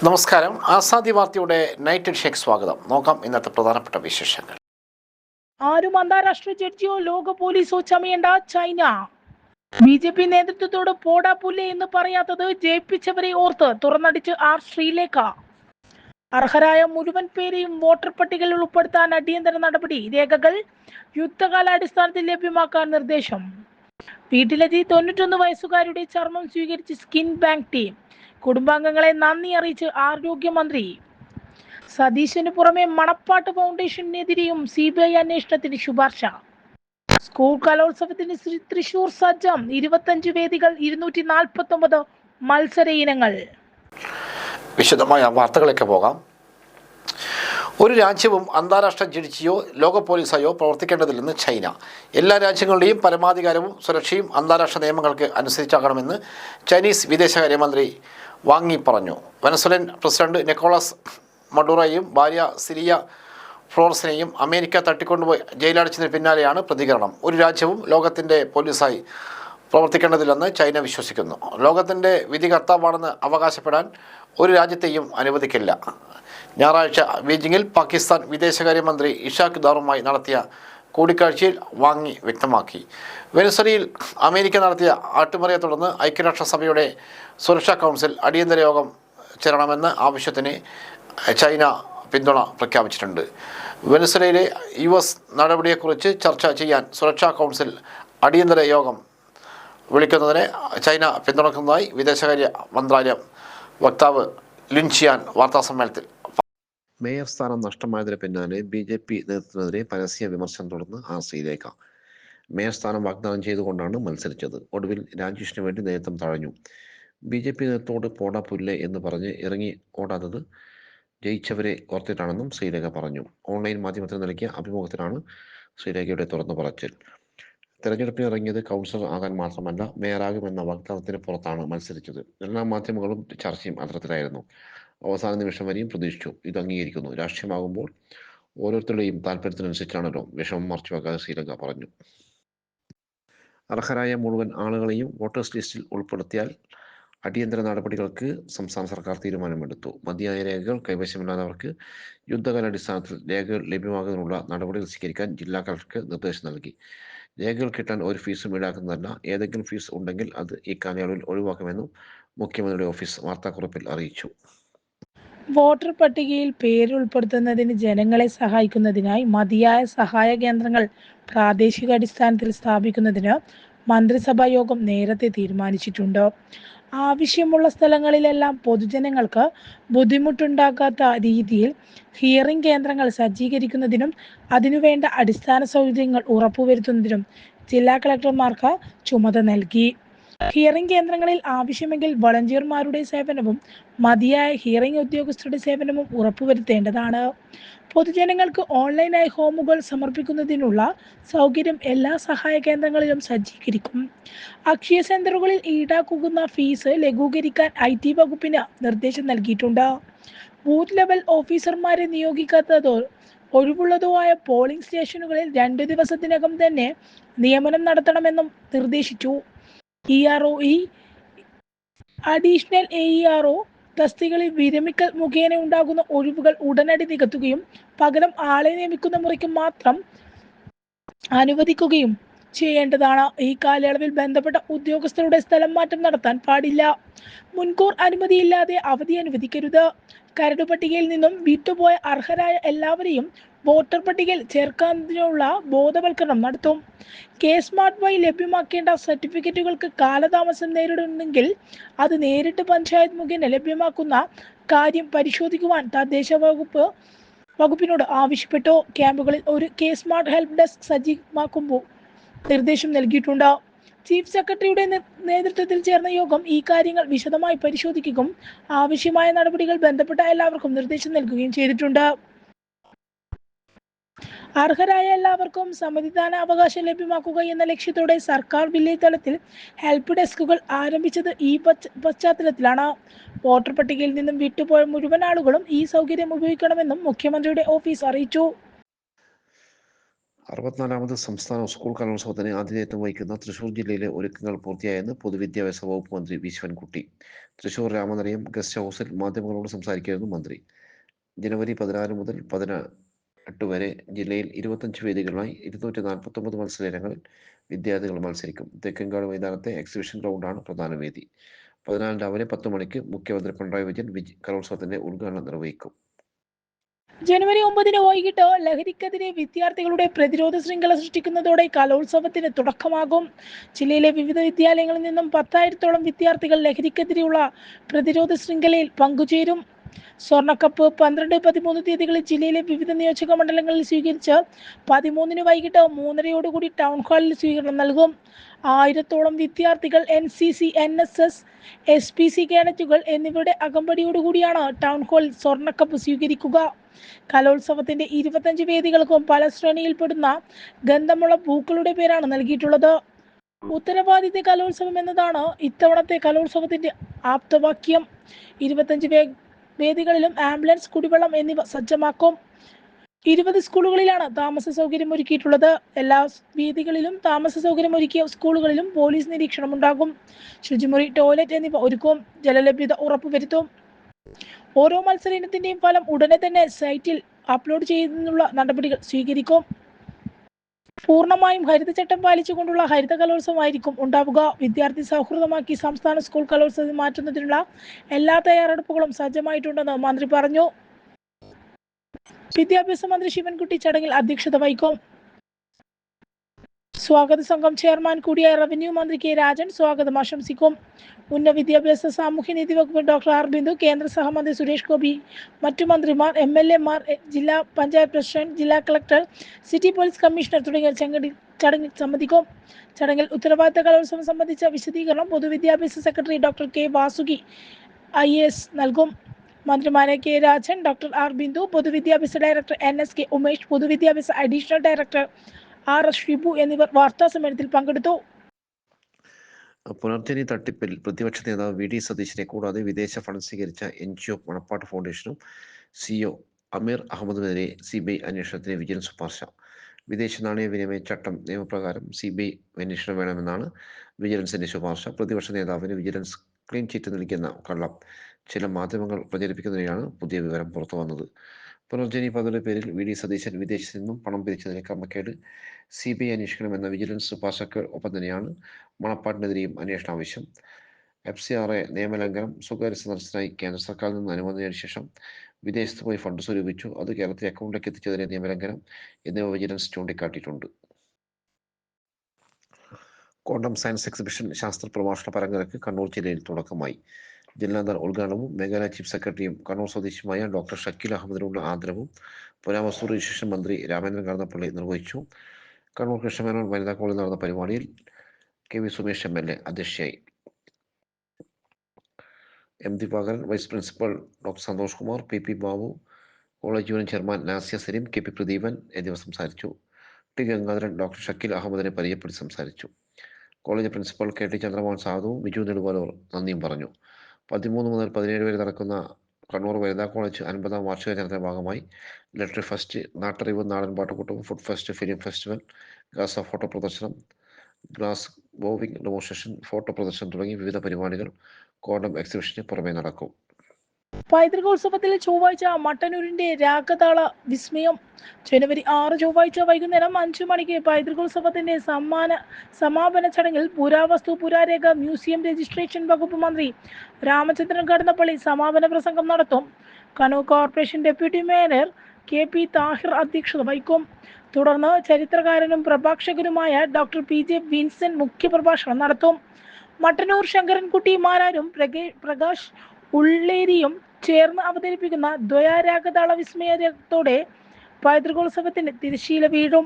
നമസ്കാരം. ആസാദി വാർത്തയുടെ നൈറ്റ് എഡിഷനിലേക്ക് സ്വാഗതം. നോക്കാം ഇന്നത്തെ പ്രധാനപ്പെട്ട വിശേഷങ്ങൾ. ആരും അന്താരാഷ്ട്ര ജഡ്ജിയോ ലോക പോലീസോ ചമയേണ്ട ചൈന. ബി.ജെ.പി നേതൃത്വത്തോട് പോടാ പുല്ലേ എന്ന് പറയാത്തത് ജയിപ്പിച്ചവരെ ഓർത്ത് തുറന്നടിച്ച് ശ്രീലേഖ. അർഹരായ മുഴുവൻ പേരെയും വോട്ടർ പട്ടികയിൽ ഉൾപ്പെടുത്താൻ അടിയന്തര നടപടി. രേഖകൾ യുദ്ധകാലാടിസ്ഥാനത്തിൽ ലഭ്യമാക്കാൻ നിർദ്ദേശം. വീട്ടിലെത്തി 91 വയസ്സുകാരുടെ ചർമ്മം സ്വീകരിച്ച് സ്കിൻ ബാങ്ക് ടീം. കുടുംബാംഗങ്ങളെ നന്ദി അറിയിച്ച് ആരോഗ്യമന്ത്രി. സതീശന് പുറമെ മണപ്പാട്ട് ഫൗണ്ടേഷനെതിരെയും CBI അന്വേഷണത്തിന് ശുപാർശ. സ്കൂൾ കലോത്സവത്തിന് തൃശൂർ സജ്ജം. 25 വേദികൾ, 249 മത്സര ഇനങ്ങൾ. വിശദമായ വാർത്തകളിലേക്ക് പോകാം. ഒരു രാജ്യവും അന്താരാഷ്ട്ര ജഡ്ജിയോ ലോക പോലീസായോ പ്രവർത്തിക്കേണ്ടതില്ലെന്ന് ചൈന. എല്ലാ രാജ്യങ്ങളുടെയും പരമാധികാരവും സുരക്ഷയും അന്താരാഷ്ട്ര നിയമങ്ങൾക്ക് അനുസരിച്ചാകണമെന്ന് ചൈനീസ് വിദേശകാര്യമന്ത്രി വാങ് യി പറഞ്ഞു. വെനസ്വേലൻ പ്രസിഡന്റ് നിക്കോളാസ് മഡുറോയെയും ഭാര്യ സിരിയ ഫ്ലോറസിനെയും അമേരിക്ക തട്ടിക്കൊണ്ടുപോയി ജയിലടച്ചതിന് പിന്നാലെയാണ് പ്രതികരണം. ഒരു രാജ്യവും ലോകത്തിൻ്റെ പോലീസായി പ്രവർത്തിക്കേണ്ടതില്ലെന്ന് ചൈന വിശ്വസിക്കുന്നു. ലോകത്തിൻ്റെ വിധികർത്താവാണെന്ന് അവകാശപ്പെടാൻ ഒരു രാജ്യത്തെയും അനുവദിക്കില്ല. ഞായറാഴ്ച ബീജിംഗിൽ പാകിസ്ഥാൻ വിദേശകാര്യമന്ത്രി ഇഷാഖ് ദാറുമായി നടത്തിയ കൂടിക്കാഴ്ചയിൽ വാങ് യി വ്യക്തമാക്കി. വെനസ്വേലയിൽ അമേരിക്ക നടത്തിയ അട്ടിമറിയെ തുടർന്ന് ഐക്യരാഷ്ട്രസഭയുടെ സുരക്ഷാ കൗൺസിൽ അടിയന്തര യോഗം ചേരണമെന്ന ആവശ്യത്തിന് ചൈന പിന്തുണ പ്രഖ്യാപിച്ചിട്ടുണ്ട്. വെനസ്വേലയിലെ US നടപടിയെക്കുറിച്ച് ചർച്ച ചെയ്യാൻ സുരക്ഷാ കൗൺസിൽ അടിയന്തര യോഗം വിളിക്കുന്നതിനെ ചൈന പിന്തുണക്കുന്നതായി വിദേശകാര്യ മന്ത്രാലയം വക്താവ് ലിൻ ചിയാൻ വാർത്താസമ്മേളനത്തിൽ. മേയർ സ്ഥാനം നഷ്ടമായതിന് പിന്നാലെ BJP നേതൃത്വത്തിനെതിരെ പരസ്യ വിമർശനം തുടർന്ന് ശ്രീലേഖ. മേയർ സ്ഥാനം വാഗ്ദാനം ചെയ്തുകൊണ്ടാണ് മത്സരിച്ചത്. ഒടുവിൽ രാജേഷിന് വേണ്ടി നേതൃത്വം തഴഞ്ഞു. BJP നേതൃത്വത്തോട് പോടാ പുല്ലേ എന്ന് പറഞ്ഞ് ഇറങ്ങി ഓടാത്തത് ജയിച്ചവരെ ഓർത്തിട്ടാണെന്നും ശ്രീലേഖ പറഞ്ഞു. ഓൺലൈൻ മാധ്യമത്തിന് നൽകിയ അഭിമുഖത്തിലാണ് ശ്രീലേഖയുടെ തുറന്നു പറച്ചിൽ. തെരഞ്ഞെടുപ്പിന് ഇറങ്ങിയത് കൗൺസിലർ ആകാൻ മാത്രമല്ല, മേയറാകുമെന്ന വാഗ്ദാനത്തിന് പുറത്താണ് മത്സരിച്ചത്. എല്ലാ മാധ്യമങ്ങളും ചർച്ചയും അത്തരത്തിലായിരുന്നു. അവസാന നിമിഷം വരെയും പ്രതീക്ഷിച്ചു. ഇത് അംഗീകരിക്കുന്നു. രാഷ്ട്രീയമാകുമ്പോൾ ഓരോരുത്തരുടെയും താല്പര്യത്തിനനുസരിച്ചാണല്ലോ. വിഷമം മറച്ചുവെക്കാതെ ശ്രീലേഖ പറഞ്ഞു. അർഹരായ മുഴുവൻ ആളുകളെയും വോട്ടേഴ്സ് ലിസ്റ്റിൽ ഉൾപ്പെടുത്തിയാൽ അടിയന്തര നടപടികൾക്ക് സംസ്ഥാന സർക്കാർ തീരുമാനമെടുത്തു. മതിയായ രേഖകൾ കൈവശമില്ലാത്തവർക്ക് യുദ്ധകാലാടിസ്ഥാനത്തിൽ രേഖകൾ ലഭ്യമാകുന്നതിനുള്ള നടപടികൾ സ്വീകരിക്കാൻ ജില്ലാ കളക്ടർക്ക് നിർദ്ദേശം നൽകി. രേഖകൾ കിട്ടാൻ ഒരു ഫീസും ഈടാക്കുന്നതല്ല. ഏതെങ്കിലും ഫീസ് ഉണ്ടെങ്കിൽ അത് ഈ കാലയളവിൽ ഒഴിവാക്കുമെന്നും മുഖ്യമന്ത്രിയുടെ ഓഫീസ് വാർത്താക്കുറിപ്പിൽ അറിയിച്ചു. വോട്ടർ പട്ടികയിൽ പേര് ഉൾപ്പെടുത്തുന്നതിന് ജനങ്ങളെ സഹായിക്കുന്നതിനായി മതിയായ സഹായ കേന്ദ്രങ്ങൾ പ്രാദേശിക അടിസ്ഥാനത്തിൽ സ്ഥാപിക്കുന്നതിന് മന്ത്രിസഭാ യോഗം നേരത്തെ തീരുമാനിച്ചിട്ടുണ്ട്. ആവശ്യമുള്ള സ്ഥലങ്ങളിലെല്ലാം പൊതുജനങ്ങൾക്ക് ബുദ്ധിമുട്ടുണ്ടാകാത്ത രീതിയിൽ ഹിയറിംഗ് കേന്ദ്രങ്ങൾ സജ്ജീകരിക്കുന്നതിനും അതിനുവേണ്ട അടിസ്ഥാന സൗകര്യങ്ങൾ ഉറപ്പുവരുത്തുന്നതിനും ജില്ലാ കളക്ടർമാർക്ക് ചുമതല നൽകി. ഹിയറിംഗ് കേന്ദ്രങ്ങളിൽ ആവശ്യമെങ്കിൽ വളണ്ടിയർമാരുടെ സേവനവും മതിയായ ഹിയറിംഗ് ഉദ്യോഗസ്ഥരുടെ സേവനവും ഉറപ്പുവരുത്തേണ്ടതാണ്. പൊതുജനങ്ങൾക്ക് ഓൺലൈനായി ഫോമുകൾ സമർപ്പിക്കുന്നതിനുള്ള സൗകര്യം എല്ലാ സഹായ കേന്ദ്രങ്ങളിലും സജ്ജീകരിക്കും. അക്ഷയ സെന്ററുകളിൽ ഈടാക്കുന്ന ഫീസ് ലഘൂകരിക്കാൻ IT വകുപ്പിന് നിർദ്ദേശം നൽകിയിട്ടുണ്ട്. ബൂത്ത് ലെവൽ ഓഫീസർമാരെ നിയോഗിക്കാത്തതോ ഒഴിവുള്ളതോ ആയ പോളിംഗ് സ്റ്റേഷനുകളിൽ 2 ദിവസത്തിനകം തന്നെ നിയമനം നടത്തണമെന്നും നിർദ്ദേശിച്ചു. EROE, അഡീഷണൽ AERO തസ്തികകളിൽ വിരമിക്കൽ മുഖേന ഉണ്ടാകുന്ന ഒഴിവുകൾ ഉടനടി നികത്തുകയും പകരം ആളെ നിയമിക്കുന്ന മുറയ്ക്ക് മാത്രം അനുവദിക്കുകയും ചെയ്യേണ്ടതാണ്. ഈ കാലയളവിൽ ബന്ധപ്പെട്ട ഉദ്യോഗസ്ഥരുടെ സ്ഥലം മാറ്റം നടത്താൻ പാടില്ല. മുൻകൂർ അനുമതിയില്ലാതെ അവധി അനുവദിക്കരുത്. കരട് പട്ടികയിൽ നിന്നും വിട്ടുപോയ അർഹരായ എല്ലാവരെയും വോട്ടർ പട്ടികയിൽ ചേർക്കുന്നതിനുള്ള ബോധവൽക്കരണം നടത്തും. K-സ്മാർട്ട് വഴി ലഭ്യമാക്കേണ്ട സർട്ടിഫിക്കറ്റുകൾക്ക് കാലതാമസം നേരിടുന്നെങ്കിൽ അത് നേരിട്ട് പഞ്ചായത്ത് മുഖേന ലഭ്യമാക്കുന്ന കാര്യം പരിശോധിക്കുവാൻ തദ്ദേശ വകുപ്പിനോട് ആവശ്യപ്പെട്ടു. ക്യാമ്പുകളിൽ ഒരു K-സ്മാർട്ട് ഹെൽപ്പ് ഡെസ്ക് സജ്ജീകമാക്കുമ്പോൾ നിർദ്ദേശം നൽകിയിട്ടുണ്ട്. ചീഫ് സെക്രട്ടറിയുടെ നേതൃത്വത്തിൽ ചേർന്ന യോഗം ഈ കാര്യങ്ങൾ വിശദമായി പരിശോധിക്കുകയും ആവശ്യമായ നടപടികൾ ബന്ധപ്പെട്ട എല്ലാവർക്കും നിർദ്ദേശം നൽകുകയും ചെയ്തിട്ടുണ്ട്. അർഹരായ എല്ലാവർക്കും സമ്മതിദാന അവകാശം ലഭ്യമാക്കുക എന്ന ലക്ഷ്യത്തോടെ സർക്കാർ വില്ലേജ് തലത്തിൽ ഹെൽപ്പ് ഡെസ്കുകൾ ആരംഭിച്ചത് ഈ പശ്ചാത്തലത്തിലാണ്. വോട്ടർ പട്ടികയിൽ നിന്നും വിട്ടുപോയ മുഴുവൻ ആളുകളും ഈ സൗകര്യം ഉപയോഗിക്കണമെന്നും മുഖ്യമന്ത്രിയുടെ ഓഫീസ് അറിയിച്ചു. 64ാമത് സംസ്ഥാന സ്കൂൾ കലോത്സവത്തിന് ആതിഥേയത്വം വഹിക്കുന്ന തൃശൂർ ജില്ലയിലെ ഒരുക്കങ്ങൾ പൂർത്തിയായെന്ന് പൊതുവിദ്യാഭ്യാസ വകുപ്പ് മന്ത്രി വി ശിവൻകുട്ടി തൃശൂർ രാമനിലയം ഗസ്റ്റ് ഹൗസിൽ മാധ്യമങ്ങളോട് സംസാരിക്കുകയായിരുന്നു മന്ത്രി. ജനുവരി 16 മുതൽ 18 വരെ ജില്ലയിൽ 25 വേദികളിലായി 249 മത്സര ഇനങ്ങളിൽ വിദ്യാർത്ഥികൾ മത്സരിക്കും. തെക്കൻകാട് മൈതാനത്തെ എക്സിബിഷൻ ഗ്രൗണ്ടാണ് പ്രധാന വേദി. 14 രാവിലെ 10 മണിക്ക് മുഖ്യമന്ത്രി പിണറായി വിജയൻ കലോത്സവത്തിന്റെ ഉദ്ഘാടനം നിർവഹിക്കും. ജനുവരി 9 വൈകിട്ട് ലഹരിക്കെതിരെ വിദ്യാർത്ഥികളുടെ പ്രതിരോധ ശൃംഖല സൃഷ്ടിക്കുന്നതോടെ കലോത്സവത്തിന് തുടക്കമാകും. ജില്ലയിലെ വിവിധ വിദ്യാലയങ്ങളിൽ നിന്നും 10,000-ഓളം വിദ്യാർത്ഥികൾ ലഹരിക്കെതിരെയുള്ള പ്രതിരോധ ശൃംഖലയിൽ പങ്കുചേരും. സ്വർണ്ണക്കപ്പ് 12, 13 തീയതികളിൽ ജില്ലയിലെ വിവിധ നിയോജക മണ്ഡലങ്ങളിൽ സ്വീകരിച്ച് 13 വൈകിട്ട് 3:30 ടൗൺ ഹാളിൽ സ്വീകരണം നൽകും. 1000-ഓളം വിദ്യാർത്ഥികൾ NCC, NSS, SPC കേഡറ്റുകൾ എന്നിവരുടെ അകമ്പടിയോടുകൂടിയാണ് ടൗൺ ഹാളിൽ സ്വർണ്ണക്കപ്പ് സ്വീകരിക്കുക. കലോത്സവത്തിന്റെ 25 വേദികൾക്കും പല ശ്രേണിയിൽപ്പെടുന്ന ഗന്ധമുള്ള പൂക്കളുടെ പേരാണ് നൽകിയിട്ടുള്ളത്. ഉത്തരവാദിത്ത കലോത്സവം എന്നതാണ് ഇത്തവണത്തെ കലോത്സവത്തിന്റെ ആപ്തവാക്യം. 25 വേദികളിലും ആംബുലൻസ്, കുടിവെള്ളം എന്നിവ സജ്ജമാക്കും. 20 സ്കൂളുകളിലാണ് താമസ സൗകര്യം ഒരുക്കിയിട്ടുള്ളത്. എല്ലാ വേദികളിലും താമസ സൗകര്യം ഒരുക്കിയ സ്കൂളുകളിലും പോലീസ് നിരീക്ഷണം ഉണ്ടാകും. ശുചിമുറി, ടോയ്ലറ്റ് എന്നിവ ഒരുക്കും. ജലലഭ്യത ഉറപ്പുവരുത്തും. ഓരോ മത്സര ഇനത്തിന്റെയും ഫലം ഉടനെ തന്നെ സൈറ്റിൽ അപ്ലോഡ് ചെയ്യുന്നതിനുള്ള നടപടികൾ സ്വീകരിക്കും. പൂർണ്ണമായും ഹരിതചട്ടം പാലിച്ചുകൊണ്ടുള്ള ഹരിത കലോത്സവമായിരിക്കും ഉണ്ടാവുക. വിദ്യാർത്ഥി സൗഹൃദമാക്കി സംസ്ഥാന സ്കൂൾ കലോത്സവം മാറ്റുന്നതിനുള്ള എല്ലാ തയ്യാറെടുപ്പുകളും സജ്ജമായിട്ടുണ്ടെന്ന് മന്ത്രി പറഞ്ഞു. വിദ്യാഭ്യാസ മന്ത്രി ശിവൻകുട്ടി ചടങ്ങിൽ അധ്യക്ഷത വഹിക്കും. സ്വാഗത സംഘം ചെയർമാൻ കൂടിയായ റവന്യൂ മന്ത്രി കെ രാജൻ സ്വാഗതം ആശംസിക്കും. ഉന്നത വിദ്യാഭ്യാസ സാമൂഹ്യനീതി വകുപ്പ് ഡോക്ടർ ആർ ബിന്ദു, കേന്ദ്ര സഹമന്ത്രി സുരേഷ് ഗോപി, മറ്റു മന്ത്രിമാർ, MLA മാർ, ജില്ലാ പഞ്ചായത്ത് പ്രസിഡന്റ്, ജില്ലാ കളക്ടർ, സിറ്റി പോലീസ് കമ്മീഷണർ തുടങ്ങിയവർ ചടങ്ങിൽ സംബന്ധിക്കും. ചടങ്ങിൽ ഉത്തരവാദിത്ത കലോത്സവം സംബന്ധിച്ച വിശദീകരണം പൊതുവിദ്യാഭ്യാസ secretary doctor K Vasuki IAS നൽകും. മന്ത്രിമാരെ K Rajan, doctor R Bindu, പൊതുവിദ്യാഭ്യാസ ഡയറക്ടർ NSK ഉമേഷ്, പൊതുവിദ്യാഭ്യാസ അഡീഷണൽ ഡയറക്ടർ RS ഷിബു എന്നിവർ വാർത്താ സമ്മേളനത്തിൽ പങ്കെടുത്തു. പുനർജനി തട്ടിപ്പിൽ പ്രതിപക്ഷ നേതാവ് VD സതീശനെ കൂടാതെ വിദേശ ഫണ്ട് സ്വീകരിച്ച NGO മണപ്പാട്ട് ഫൗണ്ടേഷനും CEO അമീർ അഹമ്മദിനെതിരെ CBI അന്വേഷണത്തിന് വിജിലൻസ് ശുപാർശ. വിദേശ നാണയ വിനിമയ ചട്ടം നിയമപ്രകാരം CBI അന്വേഷണം വേണമെന്നാണ് വിജിലൻസിന്റെ ശുപാർശ. പ്രതിപക്ഷ നേതാവിന് വിജിലൻസ് ക്ലീൻ ചിറ്റ് നൽകിയെന്ന കള്ളം ചില മാധ്യമങ്ങൾ പ്രചരിപ്പിക്കുന്നതിനാണ് പുതിയ വിവരം പുറത്തു വന്നത്. പുനർജനി പദ്ധതിയുടെ പേരിൽ VD സതീശൻ വിദേശത്ത് നിന്നും പണം പിരിച്ചതിലെ ക്രമക്കേട് CBI അന്വേഷിക്കണമെന്ന വിജിലൻസ് ശുപാർശയ്ക്ക് ഒപ്പം തന്നെയാണ് മണപ്പാട്ടിനെതിരെയും അന്വേഷണ ആവശ്യം. FCRA നിയമലംഘനം, സ്വകാര്യ സന്ദർശനത്തിനായി കേന്ദ്ര സർക്കാരിൽ നിന്ന് അനുമതി നേടിയ ശേഷം വിദേശത്ത് പോയി ഫണ്ട് സ്വരൂപിച്ചു, അത് കേരളത്തിലെ അക്കൗണ്ടിലേക്ക് എത്തിച്ചതിലെ നിയമലംഘനം എന്നിവ വിജിലൻസ് ചൂണ്ടിക്കാട്ടിയിട്ടുണ്ട്. ക്വാണ്ടം സയൻസ് എക്സിബിഷൻ ശാസ്ത്ര പ്രഭാഷണ പരമ്പരയ്ക്ക് കണ്ണൂർ ജില്ലയിൽ തുടക്കമായി. ജില്ലാതല ഉദ്ഘാടനവും മേഘാലയ ചീഫ് സെക്രട്ടറിയും കണ്ണൂർ സ്വദേശിയുമായ ഡോക്ടർ ഷക്കീൽ അഹമ്മദിനുള്ള ആദരവും പുരാവസ്തു രജിസ്ട്രേഷൻ മന്ത്രി രാമേന്ദ്രൻ കടന്നപ്പള്ളി നിർവഹിച്ചു. കണ്ണൂർ കൃഷ്ണമേനോൻ വനിതാ കോളേജിൽ നടന്ന പരിപാടിയിൽ KV സുമേഷ് MLA അധ്യക്ഷയായി. M Divakaran, vice principal doctor Santhosh Kumar, PP Babu, college union chairman Nasiya Saleem, KP Pradeepan എന്നിവർ സംസാരിച്ചു. T ഗംഗാധരൻ ഡോക്ടർ ഷക്കീൽ അഹമ്മദിനെ പരിചയപ്പെടുത്തി സംസാരിച്ചു. കോളേജ് പ്രിൻസിപ്പൽ KT ചന്ദ്രമോഹൻ സാധുവും ബിജു നെടുവാലൂർ നന്ദിയും പറഞ്ഞു. 13 മുതൽ 17 വരെ നടക്കുന്ന കണ്ണൂർ വനിതാ കോളേജ് 50ാം വാർഷികാചരണത്തിന്റെ ഭാഗമായി ലിറ്റററി ഫെസ്റ്റ്, നാട്ടറിവ്, നാടൻ പാട്ടുകൂട്ടം, food fest, film festival, Gaza photo പ്രദർശനം, ഗ്ലാസ് ബോവിംഗ് ഡെമോൺസ്ട്രേഷൻ, ഫോട്ടോ പ്രദർശനം തുടങ്ങി വിവിധ പരിപാടികൾ ക്വാണ്ടം എക്സിബിഷന് പുറമെ നടക്കും. പൈതൃകോത്സവത്തിൽ ചൊവ്വാഴ്ച മട്ടന്നൂരിന്റെ രാഗതാള വിസ്മയം. ജനുവരി 6 ചൊവ്വാഴ്ച വൈകുന്നേരം 5 മണിക്ക് പൈതൃകോത്സവത്തിന്റെ സമാപന ചടങ്ങിൽ പുരാവസ്തു പുരാരേഖ മ്യൂസിയം രജിസ്ട്രേഷൻ വകുപ്പ് മന്ത്രി രാമചന്ദ്രൻ കടന്നപ്പള്ളി സമാപന പ്രസംഗം നടത്തും. Kannur corporation deputy mayor KP Thahir അധ്യക്ഷത വഹിക്കും. തുടർന്ന് ചരിത്രകാരനും പ്രഭാഷകനുമായ ഡോക്ടർ PJ വിൻസെന്റ് മുഖ്യപ്രഭാഷണം നടത്തും. മട്ടന്നൂർ ശങ്കരൻകുട്ടി മാരാരും പ്രകാശ് ഉള്ളേരിയും ചേർന്ന് അവതരിപ്പിക്കുന്ന ദ്വയാരാഗതാള വിസ്മയത്തോടെ പൈതൃകോത്സവത്തിന് തിരശ്ശീല വീഴും.